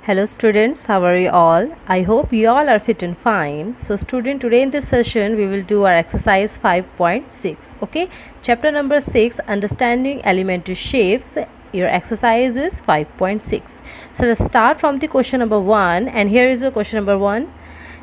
Hello students, how are you all? I hope you all are fit and fine. So student, today in this session we will do our exercise 5.6. Okay, chapter number 6, understanding elementary shapes. Your exercise is 5.6. So let's start from the question number 1, and here is your question number 1.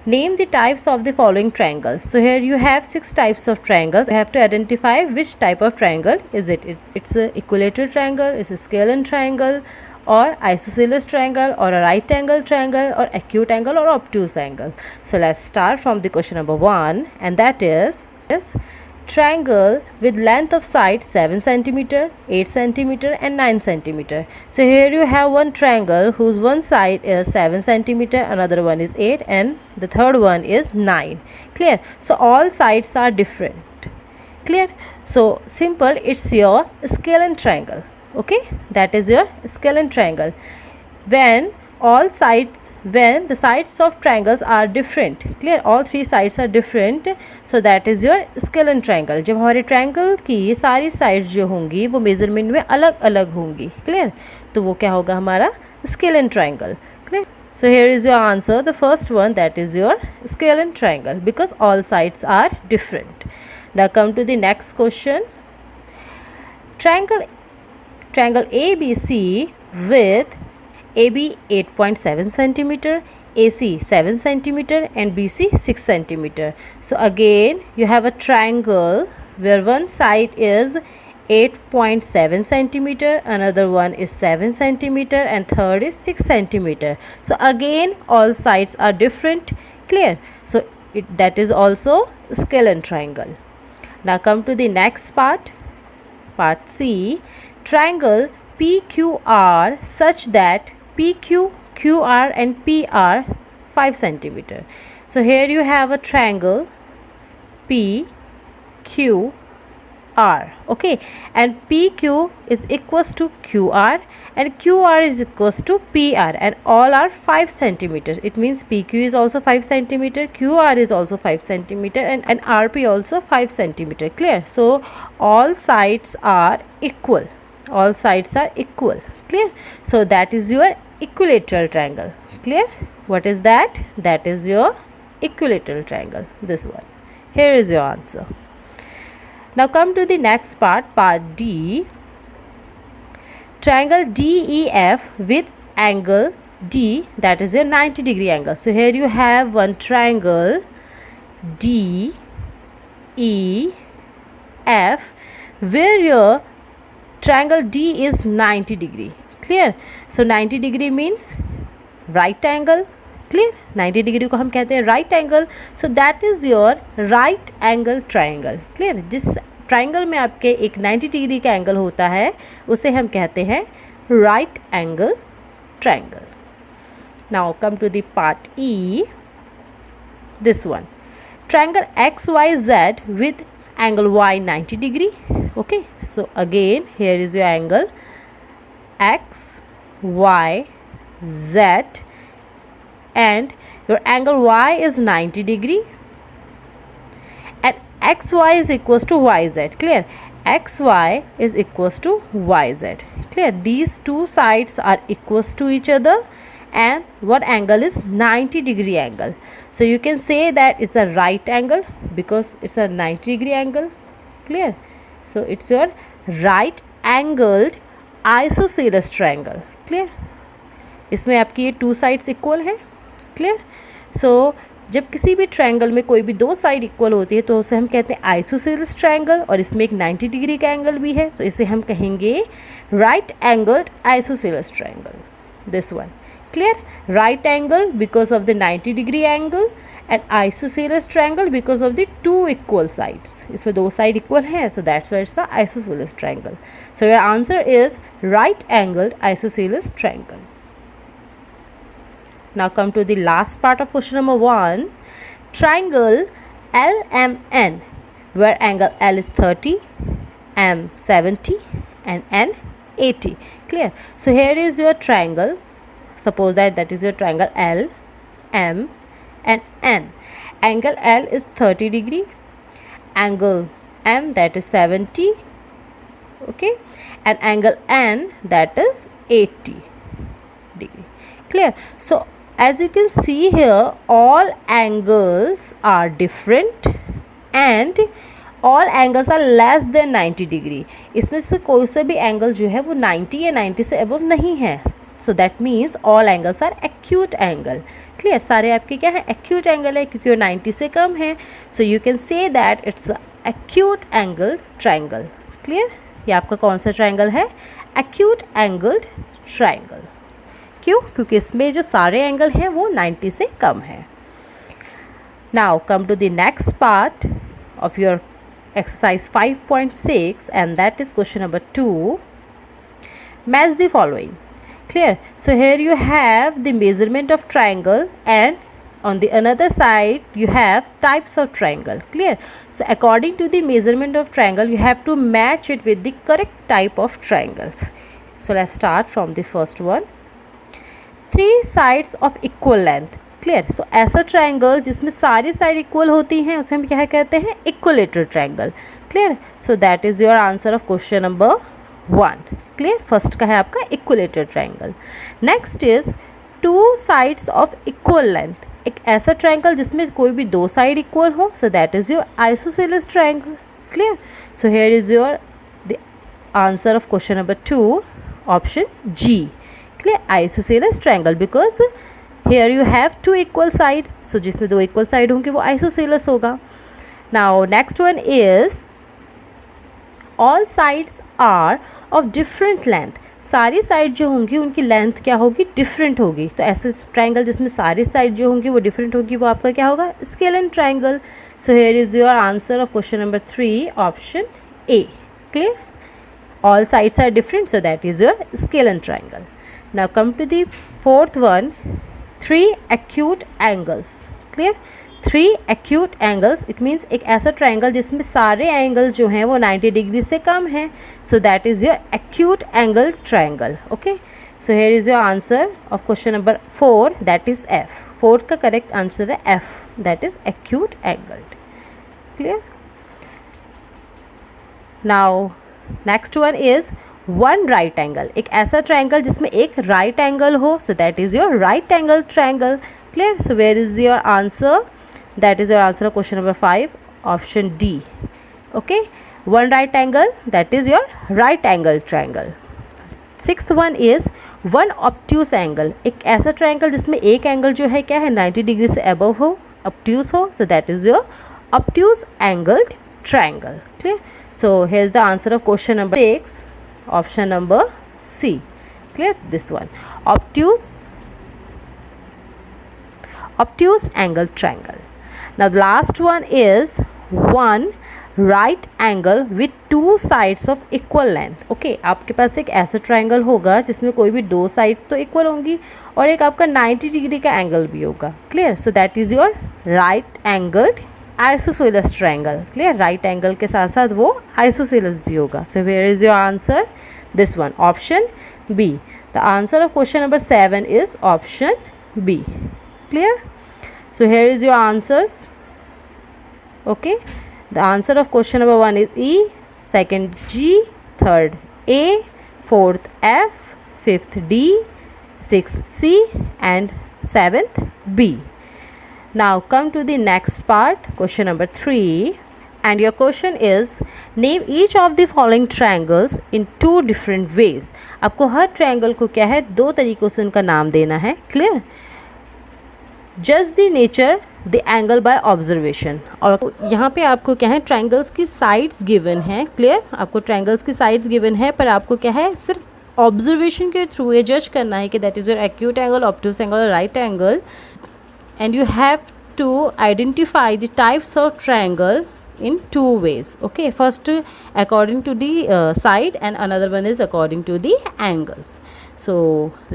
Name the types of the following triangles. So here you have 6 types of triangles. You have to identify which type of triangle is it. It's a equilateral triangle, it's a scalene triangle, or isosceles triangle, or a right angle triangle, or acute angle, or obtuse angle. So let's start from the question number 1, and that is triangle with length of side 7 cm, 8 cm, and 9 cm. So here you have one triangle whose one side is 7 cm, another one is 8, and the third one is 9. Clear? So all sides are different. Clear? So simple, it's your scalene triangle. Okay, that is your scalene triangle. When the sides of triangles are different, clear, all three sides are different, so that is your scalene triangle. जब हमारे triangle की सारी sides जो होंगी वो measurement में अलग अलग होंगी, clear, तो वो क्या होगा हमारा scalene triangle. Clear? So here is your answer, the first one, that is your scalene triangle, because all sides are different. Now come to the next question. Triangle ABC with AB 8.7 cm, AC 7 cm, and BC 6 cm. So again you have a triangle where one side is 8.7 cm, another one is 7 cm, and third is 6 cm. So again all sides are different. Clear? So that is also scalene triangle. Now come to the next part C. Triangle PQR such that PQ, QR, and P are 5 cm. So here you have a triangle PQR. Okay, and PQ is equals to QR, and QR is equals to PR, and all are 5 cm. It means PQ is also 5 cm, QR is also 5 cm, and RP also 5 cm. Clear? So all sides are equal. All sides are equal. Clear? So that is your equilateral triangle. Clear? What is that? That is your equilateral triangle, this one. Here is your answer. Now come to the next part D. Triangle DEF with angle D, that is your 90-degree angle. So here you have one triangle DEF where your triangle D is 90 degree. Clear? So 90 degree means right angle. Clear? 90 degree को हम कहते हैं right angle. So that is your right angle triangle. Clear? जिस triangle में आपके एक 90 degree का angle होता है उसे हम कहते हैं right angle triangle. Now come to the part E. This one. Triangle XYZ with angle Y 90 degree. Okay, so again here is your angle X, Y, Z, and your angle Y is 90 degree, and XY is equals to YZ. Clear? XY is equals to YZ. Clear? These two sides are equals to each other, and what angle is 90 degree angle. So you can say that it's a right angle because it's a 90 degree angle. Clear? So it's your right angled isosceles triangle. Clear? इसमें आपकी ये two sides equal हैं. Clear? सो जब किसी भी triangle में कोई भी दो साइड इक्वल होती है तो उसे हम कहते हैं आइसोसेलेस ट्रायंगल, और इसमें एक 90 डिग्री का एंगल भी है, तो इसे हम कहेंगे right angled isosceles triangle. This one. Clear? Right angle because of the 90 degree angle, and isosceles triangle because of the two equal sides. इसमें दो साइड इक्वल हैं, so that's why it's a isosceles triangle. So your answer is right angled isosceles triangle. Now come to the last part of question number 1. Triangle LMN where angle L is 30, M 70, and N 80. Clear? So here is your triangle. Suppose that is your triangle L, M, and N. Angle L is 30 degree. Angle M, that is 70. Okay, and angle N, that is 80 degree. clear. So as you can see here, all angles are different and all angles are less than 90 degree. इसमें से कोई सा भी angle जो है वो 90 या 90 से अबव नहीं है. So that means all angles are acute angle. Clear, सारे आपके क्या है, एक्यूट एंगल है क्योंकि वो 90 से कम है. So you can say that it's acute angle triangle. Clear, ये आपका कौन सा ट्रायंगल है, एक्यूट एंगल्ड ट्रायंगल. क्यों, क्योंकि इसमें जो सारे एंगल हैं वो 90 से कम है. Now come to the next part of your exercise 5.6 and that is question number 2. Match the following. Clear. So here you have the measurement of triangle and on the another side you have types of triangle. Clear. So according to the measurement of triangle you have to match it with the correct type of triangles. So let's start from the first one. 3 sides of equal length. Clear. So ऐसा triangle जिसमें सारी side equal होती हैं उसे हम क्या कहते हैं, equilateral triangle. Clear. So that is your answer of question number 1. Clear, first का है आपका equilateral triangle. Next is 2 sides of equal length. एक ऐसा ट्रायंगल जिसमें कोई भी 2 साइड इक्वल हो. So that is your isosceles triangle. Clear. So here is your the answer of question number 2, option G. Clear, isosceles triangle because here you have 2 equal side. so जिसमें 2 equal side होंगे वो isosceles होगा. now next one is all sides are of different length. सारी side जो होंगी उनकी length क्या होगी, डिफरेंट होगी. तो ऐसे ट्राइंगल जिसमें सारी साइड जो होंगी वो डिफरेंट होगी वो आपका क्या होगा, scalene triangle. So here is your answer of question number 3, option A. Clear, all sides are different so that is your scalene triangle. now come to the fourth one, 3 acute angles. Clear, 3 acute angles it means एक ऐसा triangle जिसमें सारे angle जो हैं वो 90 degree से कम हैं. So that is your acute angle triangle. Okay, so here is your answer of question number 4, that is F. 4 का करेक्ट आंसर है F, that is acute angled. Clear. Now next one is 1 right angle. एक ऐसा triangle जिसमें एक right angle हो. So that is your right angle triangle. Clear. So where is your answer, that is your answer of question number 5, option D. Okay, 1 right angle, that is your right angle triangle. 6th one is 1 obtuse angle. एक ऐसा triangle जिसमें एक angle जो है क्या है, 90 degree से above हो, ऑब्ट्यूस हो. So that is your obtuse angled triangle. Clear. So here is the answer of question number 6, option number C. Clear, this one, obtuse angle triangle. now the last one is 1 right angle with 2 sides of equal length. okay, आपके पास एक ऐसा triangle होगा जिसमें कोई भी 2 side तो equal होंगी और एक आपका 90 डिग्री का एंगल भी होगा. Clear. So that is your right angled isosceles triangle. Clear, right angle के साथ साथ वो आइसोसेलेस भी होगा. So where is your answer, this one, option B. The answer of question number 7 is option B. Clear. So here is your answers. Okay, the answer of question number 1 is E, second G, third A, fourth F, fifth D, sixth C and 7th B. Now come to the next part, question number 3, and your question is name each of the following triangles in 2 different ways. आपको हर triangle को क्या है, 2 तरीक़ों से उनका नाम देना है. क्लियर. जज the nature the angle by observation. और यहाँ पे आपको क्या है, ट्रायंगल्स की साइड्स गिवन हैं. क्लियर, आपको ट्रायंगल्स की साइड्स गिवन है पर आपको क्या है, सिर्फ ऑब्जर्वेशन के थ्रू ये जज करना है कि that is your acute angle, obtuse angle और right angle. and you have to identify the types of triangle in 2 ways. okay, first according to the side and another one is according to the angles. so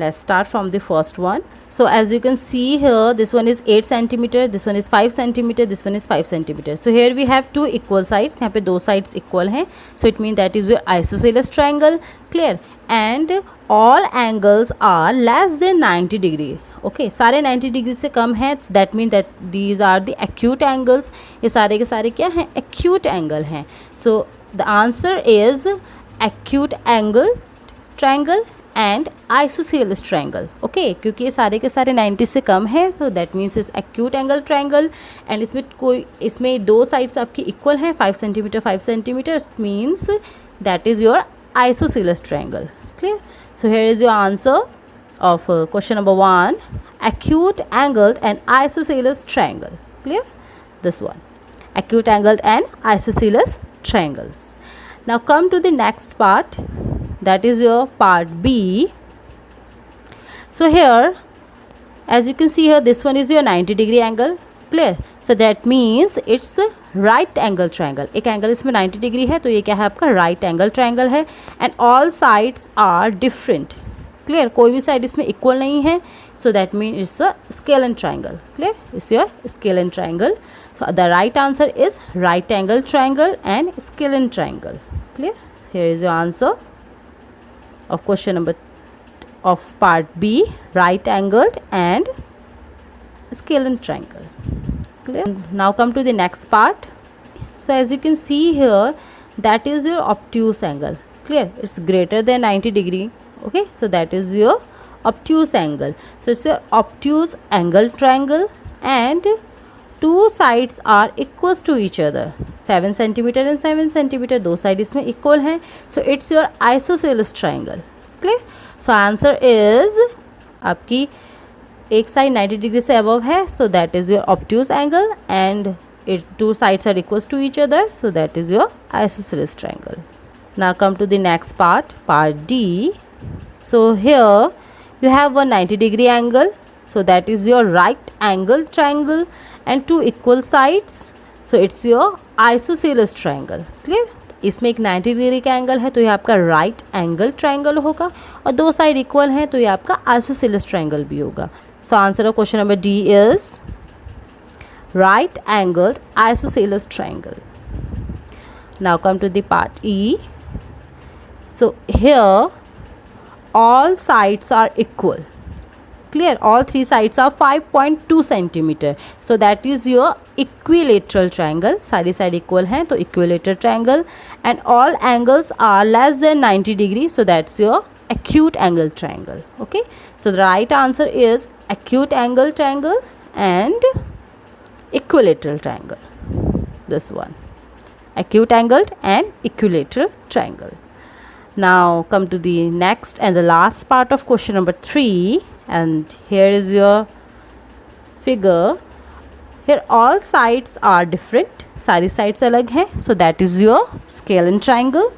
let's start from the first one. so as you can see here, this one is 8 centimeter, this one is 5 centimeter, this one is 5 centimeter. so here we have 2 equal sides. यहाँ पे 2 sides equal हैं. so it means that is your isosceles triangle. clear. and all angles are less than 90 degree. Okay, सारे 90 degree से कम है. That mean that these are the acute angles. ये सारे के सारे क्या हैं, एक्यूट एंगल हैं. So the answer is acute angle triangle and isosceles triangle. Okay, क्योंकि ये सारे के सारे 90 से कम है, so that means is acute angle triangle. And इसमें दो साइड्स आपकी इक्वल हैं, 5 centimetre 5 centimetre, means that is your isosceles triangle. Clear? So here is your answer of question number 1, acute angled and isosceles triangle. Clear? This one, acute angled and isosceles triangles. Now come to the next part, that is your part B. So here, as you can see here, this one is your 90-degree angle. Clear? So that means it's a right angle triangle. एक angle इसमें 90 degree है, तो ये क्या है आपका right angle triangle है. And all sides are different. Clear? कोई भी साइड इसमें इक्वल नहीं है, so that mean it's a scalene triangle. Clear? It's your scalene triangle. So the right answer is right angle triangle and scalene triangle. Clear? Here is your answer of question number of part B, right angled and scalene triangle. Clear? Now come to the next part. So as you can see here, that is your obtuse angle. Clear? It's greater than 90 degree. Okay, so that is your obtuse angle. So it's your obtuse angle triangle and two sides are equals to each other, 7 centimeter and 7 centimeter, दो side इसमें equal हैं. So it's your isosceles triangle. Clear? So answer is आपकी एक side 90 degree से above है, so that is your obtuse angle and two sides are equals to each other, so that is your isosceles triangle. Now come to the next part, part D. So here you have a 90-degree angle, so that is your right angle triangle and two equal sides, so it's your isosceles triangle. Clear? इसमें एक 90 degree का angle है, तो ये आपका right angle triangle होगा, और दो साइड इक्वल हैं, तो ये आपका आइसोसेलेस ट्राइंगल भी होगा. So answer of question number D is right angled isosceles triangle. Now come to the part E. So here all sides are equal. Clear? All three sides are 5.2 centimeter, so that is your equilateral triangle. सारी side equal हैं, तो equilateral triangle. And all angles are less than 90 degree, so that's your acute angle triangle. Okay, so the right answer is acute angle triangle and equilateral triangle. This one, acute angled and equilateral triangle. Now come to the next and the last part of question number 3, and here is your figure. Here all sides are different, सारी sides अलग हैं, so that is your scalene triangle.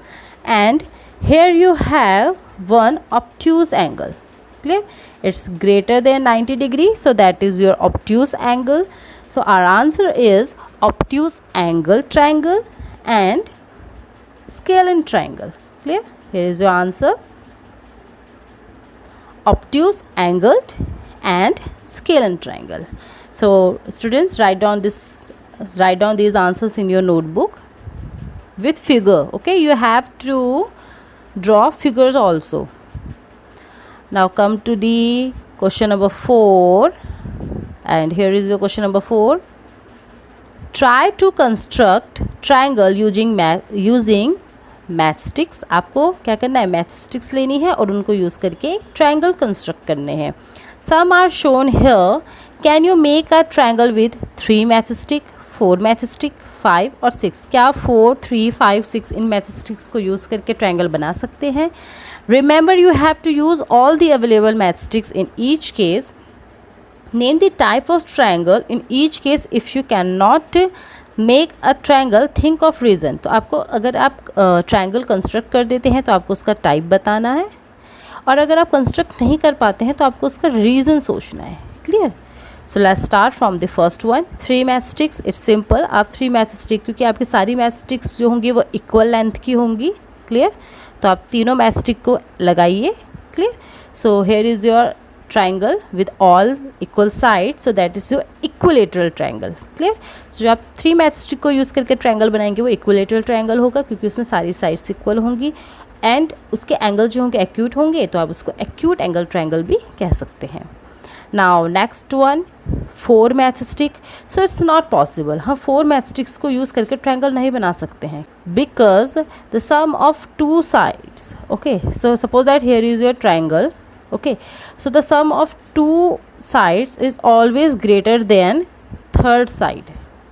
And here you have one obtuse angle. Clear? It's greater than 90 degree, so that is your obtuse angle. So our answer is obtuse angle triangle and scalene triangle. Clear? Here is your answer, obtuse angled and scalene triangle. So students, write down these answers in your notebook with figure. Okay, you have to draw figures also. Now come to the question number 4, and here is your question number 4. Try to construct triangle using matchsticks. आपको क्या करना है? Matchsticks लेनी है और उनको use करके triangle construct करने हैं. Some are shown here. Can you make a triangle with 3 matchstick, 4 matchstick, 5 और 6? क्या 4, 3, 5, 6 इन मैचस्टिक्स को यूज़ करके ट्रायंगल बना सकते हैं? Remember, you have to use all the available matchsticks in each case. Name the type of triangle in each case. If you can not make a triangle, think of reason. तो आपको, अगर आप triangle construct कर देते हैं तो आपको उसका टाइप बताना है, और अगर आप कंस्ट्रक्ट नहीं कर पाते हैं तो आपको उसका रीज़न सोचना है. Clear? So let's start from the first one, 3 matchsticks. It's simple. आप 3 मैचस्टिक, क्योंकि आपकी सारी मैचस्टिक्स जो होंगी वो इक्वल लेंथ की होंगी. क्लियर? तो आप तीनों मैचस्टिक को लगाइए. Clear? So here is your triangle with all equal sides, so that is your equilateral triangle. Clear? So जो आप 3 मैचस्टिक को यूज़ करके ट्रायंगल बनाएंगे वो equilateral triangle होगा, क्योंकि उसमें सारी साइड्स इक्वल होंगी एंड उसके एंगल जो होंगे एक्यूट होंगे, तो आप उसको एक्यूट एंगल ट्रायंगल भी कह सकते हैं. Now next one 4 matchstick. So it's not possible. हम 4 मैचस्टिक्स को यूज़ करके ट्रायंगल नहीं बना सकते हैं because the sum of 2 sides. Okay, so suppose that here is your triangle. Okay, so the sum of 2 sides is always greater than third side.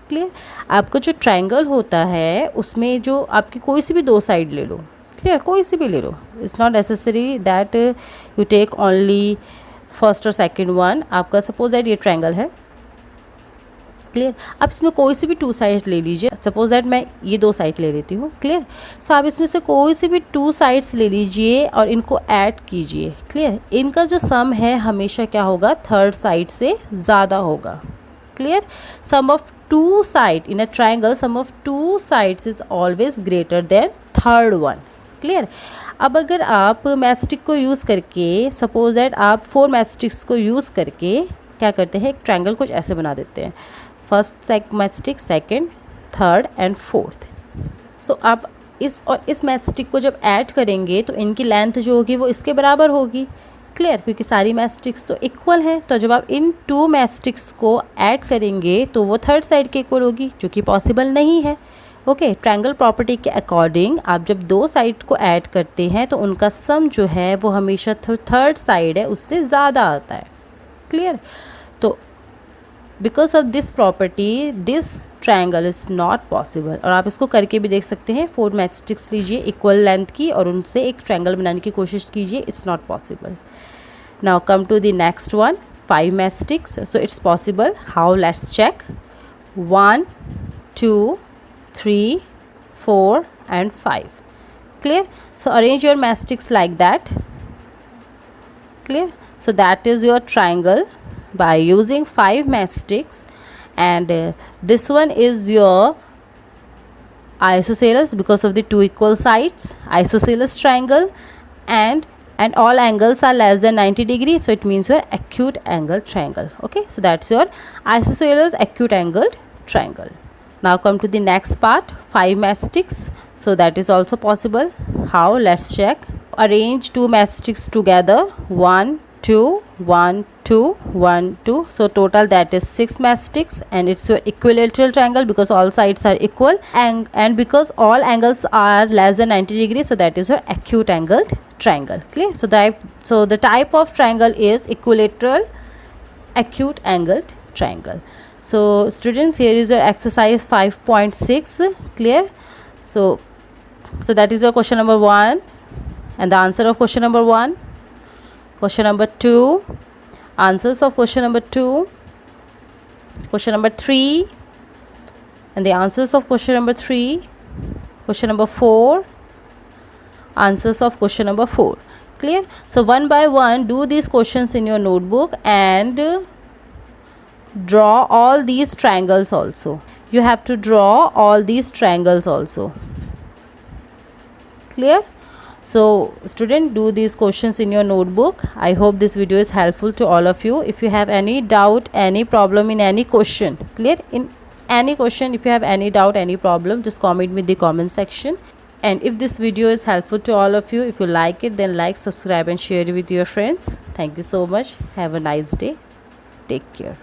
Clear. आपका जो triangle होता है उसमें जो आपकी कोई सी भी 2 साइड ले लो. क्लियर, कोई सी भी ले लो. It's not necessary that you take only first और सेकंड वन. आपका सपोज दैट ये ट्रायंगल है. क्लियर. आप इसमें कोई सी भी 2 साइड ले लीजिए. सपोज दैट मैं ये 2 साइड ले लेती हूँ. क्लियर. सो आप इसमें से कोई सी भी 2 साइड्स ले लीजिए और इनको ऐड कीजिए. क्लियर. इनका जो सम है हमेशा क्या होगा, थर्ड साइड से ज़्यादा होगा. Clear. Sum of 2 side in a triangle, sum of 2 sides is always greater than third one. Clear. अब अगर आप मैचस्टिक को यूज़ करके, सपोज दैट आप 4 मैचस्टिक्स को यूज़ करके क्या करते हैं, एक ट्रायंगल कुछ ऐसे बना देते हैं. First matchstick, second, third and fourth. So आप इस और इस मैचस्टिक को जब ऐड करेंगे तो इनकी लेंथ जो होगी वो इसके बराबर होगी. क्लियर. क्योंकि सारी मैचस्टिक्स तो इक्वल हैं. तो जब आप इन 2 मैचस्टिक्स को ऐड करेंगे तो वो थर्ड साइड के इक्वल होगी, जो कि पॉसिबल नहीं है. ओके, ट्रायंगल प्रॉपर्टी के अकॉर्डिंग आप जब 2 साइड को ऐड करते हैं तो उनका सम जो है वो हमेशा थर्ड साइड है उससे ज़्यादा आता है. क्लियर. तो because of this property this triangle is not possible. और आप इसको करके भी देख सकते हैं. 4 मैचस्टिक्स लीजिए इक्वल लेंथ की और उनसे एक ट्रायंगल बनाने की कोशिश कीजिए. It's not possible. Now come to the next one, 5 matchsticks. So it's possible. How, let's check. 1 2 3 4 and 5. Clear. So arrange your matchsticks like that. Clear. So that is your triangle by using 5 matchsticks, and this one is your isosceles because of the 2 equal sides, isosceles triangle, and all angles are less than 90 degrees, so it means your acute angle triangle. Okay, so that's your isosceles acute angled triangle. Now come to the next part, 5 matchsticks. So that is also possible. How, let's check. Arrange 2 matchsticks together. 1 2 1 2 1 2. So total that is 6 matchsticks, and it's your equilateral triangle because all sides are equal, and because all angles are less than 90 degrees, so that is your acute angled triangle. Clear. So the type of triangle is equilateral acute angled triangle. So students, here is your exercise 5.6. Clear. So that is your question number 1 and the answer of question number 1. Question number 2, answers of question number 2. Question number 3 and the answers of question number 3. Question number 4, answers of question number 4. Clear. So one by one do these questions in your notebook and draw all these triangles also. You have to draw all these triangles also. Clear. So student, do these questions in your notebook. I hope this video is helpful to all of you. If you have any doubt, any problem in any question, clear, in any question, if you have any doubt, any problem, just comment in the comment section. And if this video is helpful to all of you, if you like it, then like, subscribe and share it with your friends. Thank you so much. Have a nice day. Take care.